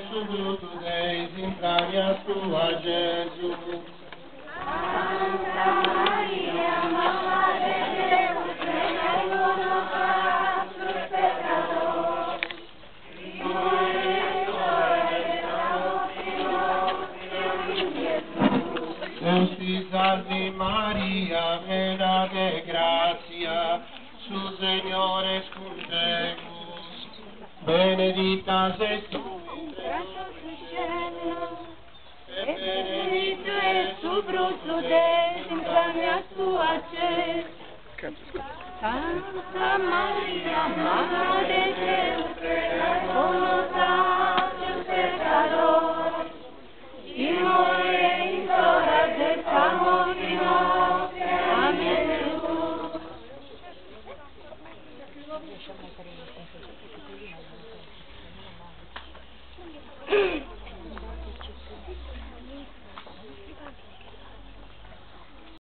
subrutu Deis intranias tua, Jesus. Santa Maria, Madre Deus, prega pro nobis pecadores, prima et hora de nostre morte. Deus te salve Maria, plena de gratia, su Señor es con tebus, benedicta sei tu Et benedictus est fructus Deus intranias tua, Jesus. Santa Maria, Madre Deus, prega pro nobis pecadores, prima et hora de morte nostre. Amen. Jesús.